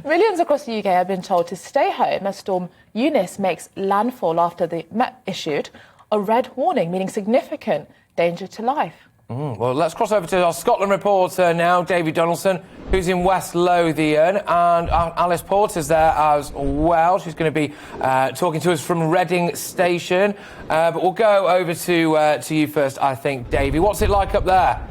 Millions across the UK have been told to stay home as Storm Eunice makes landfall after the Met issued a red warning, meaning significant danger to life. Well, let's cross over to our Scotland reporter now, Davy Donaldson, who's in West Lothian, and Alice Porter's there as well. She's going to be talking to us from Reading Station, but we'll go over to you first, I think, Davy. What's it like up there?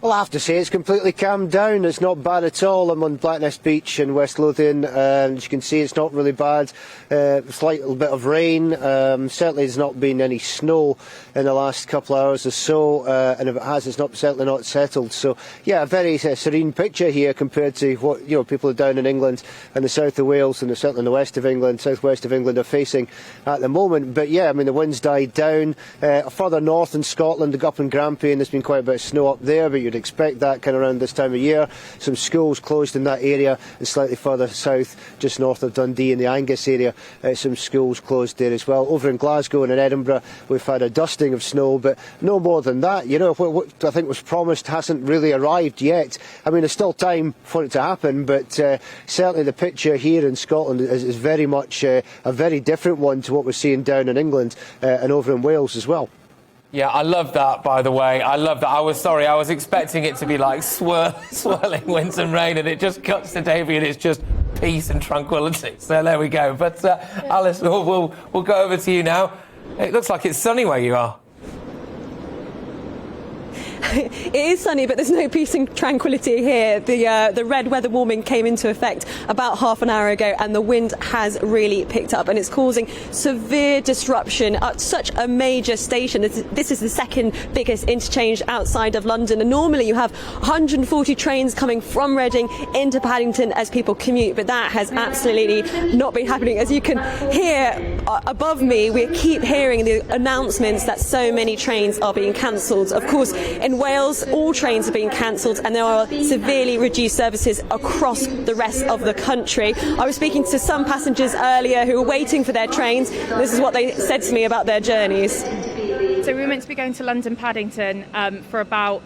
Well, I have to say it's completely calmed down. It's not bad at all. I'm on Blackness Beach in West Lothian, and you can see it's not really bad. Slight little bit of rain. Certainly there's not been any snow in the last couple of hours or so, and if it has, it's certainly not settled. So, yeah, a very serene picture here compared to what people down in England and the south of Wales and certainly in the west of England, southwest of England are facing at the moment. But yeah, I mean the wind's died down. Further north in Scotland, the up in Grampian, there's been quite a bit of snow up there, but you'd expect that kind of around this time of year. Some schools closed in that area, and slightly further south, just north of Dundee in the Angus area, some schools closed there as well. Over in Glasgow and in Edinburgh, we've had a dusting of snow, but no more than that. What I think was promised hasn't really arrived yet. I mean, there's still time for it to happen, but certainly the picture here in Scotland is very much a very different one to what we're seeing down in England and over in Wales as well. Yeah, I love that, by the way. I love that. I was expecting it to be like swirling winds and rain, and it just cuts to Davy and it's just peace and tranquility. So there we go. But Alice, we'll go over to you now. It looks like it's sunny where you are. It is sunny, but there's no peace and tranquility here. The red weather warning came into effect about half an hour ago, and the wind has really picked up, and it's causing severe disruption at such a major station. This is the second biggest interchange outside of London, and normally you have 140 trains coming from Reading into Paddington as people commute, but that has absolutely not been happening. As you can hear above me, we keep hearing the announcements that so many trains are being cancelled. Of course, in Wales, all trains are being cancelled, and there are severely reduced services across the rest of the country. I was speaking to some passengers earlier who were waiting for their trains. This is what they said to me about their journeys. So we were meant to be going to London Paddington for about...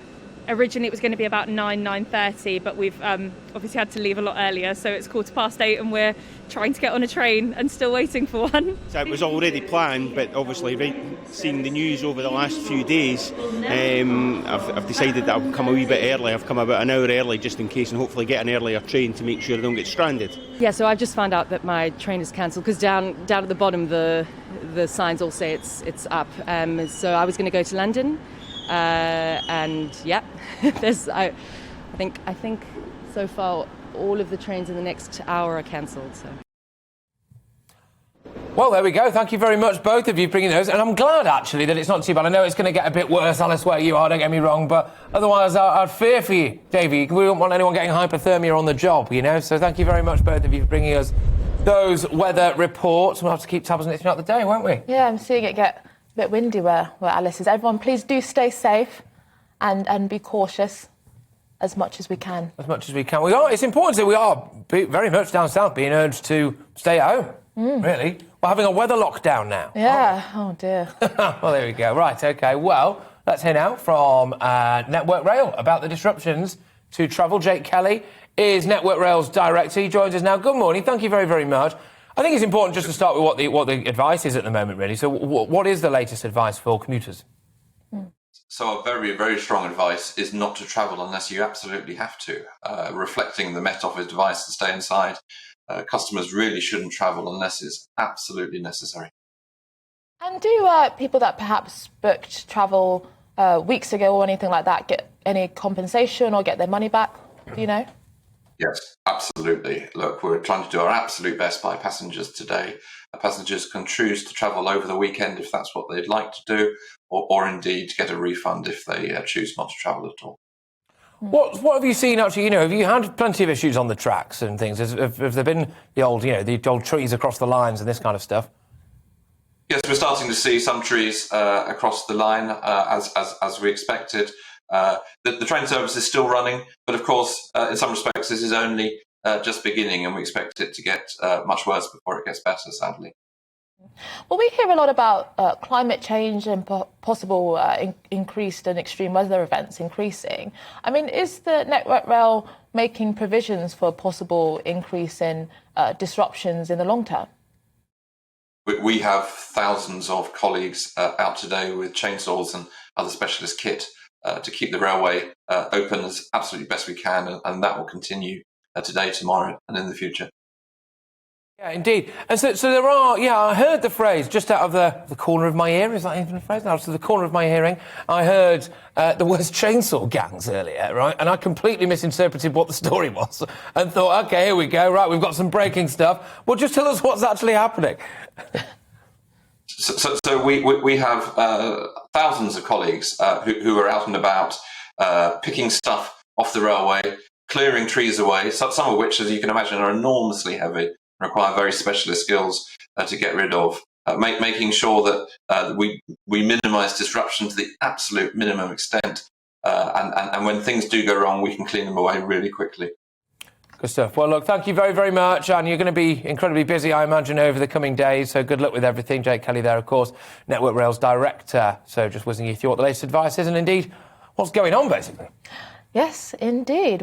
Originally it was going to be about 9:30, but we've obviously had to leave a lot earlier, so it's 8:15 and we're trying to get on a train and still waiting for one. So it was already planned, but obviously seeing the news over the last few days, I've decided that I'll come a wee bit early. I've come about an hour early just in case, and hopefully get an earlier train to make sure I don't get stranded. Yeah, so I've just found out that my train is cancelled because down at the bottom the signs all say it's up. So I was going to go to London. And yeah, I think so far all of the trains in the next hour are cancelled. So. Well, there we go. Thank you very much, both of you, bringing those. And I'm glad, actually, that it's not too bad. I know it's going to get a bit worse, Alice, where you are, don't get me wrong, but otherwise I'd fear for you, Davey. We don't want anyone getting hypothermia on the job, So thank you very much, both of you, for bringing us those weather reports. We'll have to keep tabs on it throughout the day, won't we? Yeah, I'm seeing it get bit windy where Alice is. Everyone, please do stay safe and be cautious as much as we can. As much as we can. It's important that we are very much down south being urged to stay at home, really. We're having a weather lockdown now. Yeah, oh dear. Well, there we go. Right, OK. Well, let's hear now from Network Rail about the disruptions to travel. Jake Kelly is Network Rail's director. He joins us now. Good morning. Thank you very, very much. I think it's important just to start with what the advice is at the moment, really. So what is the latest advice for commuters? So our very, very strong advice is not to travel unless you absolutely have to. Reflecting the Met Office advice to stay inside, customers really shouldn't travel unless it's absolutely necessary. And do people that perhaps booked travel weeks ago or anything like that get any compensation or get their money back? Do you know? Yes, absolutely. Look, we're trying to do our absolute best by passengers today. Passengers can choose to travel over the weekend if that's what they'd like to do, or indeed get a refund if they choose not to travel at all. What have you seen, actually? Have you had plenty of issues on the tracks and things? Have there been the old trees across the lines and this kind of stuff? Yes, we're starting to see some trees across the line as we expected. The train service is still running, but of course, in some respects, this is only just beginning, and we expect it to get much worse before it gets better, sadly. Well, we hear a lot about climate change and possible increased and extreme weather events increasing. I mean, is the Network Rail making provisions for a possible increase in disruptions in the long term? We have thousands of colleagues out today with chainsaws and other specialist kit to keep the railway open as absolutely best we can, and that will continue today, tomorrow, and in the future. Yeah, indeed. And so there are, I heard the phrase just out of the corner of my ear. Is that even a phrase? Out of the corner of my hearing, I heard the words chainsaw gangs earlier, right? And I completely misinterpreted what the story was and thought, OK, here we go, right, we've got some breaking stuff. Well, just tell us what's actually happening. So we have thousands of colleagues who are out and about picking stuff off the railway, clearing trees away, some of which, as you can imagine, are enormously heavy, require very specialist skills to get rid of, making sure that we minimise disruption to the absolute minimum extent, and when things do go wrong, we can clean them away really quickly. Good stuff. Well, look, thank you very, very much. And you're going to be incredibly busy, I imagine, over the coming days. So good luck with everything. Jake Kelly there, of course, Network Rail's director. So just whizzing you through what the latest advice is and indeed what's going on, basically. Yes, indeed.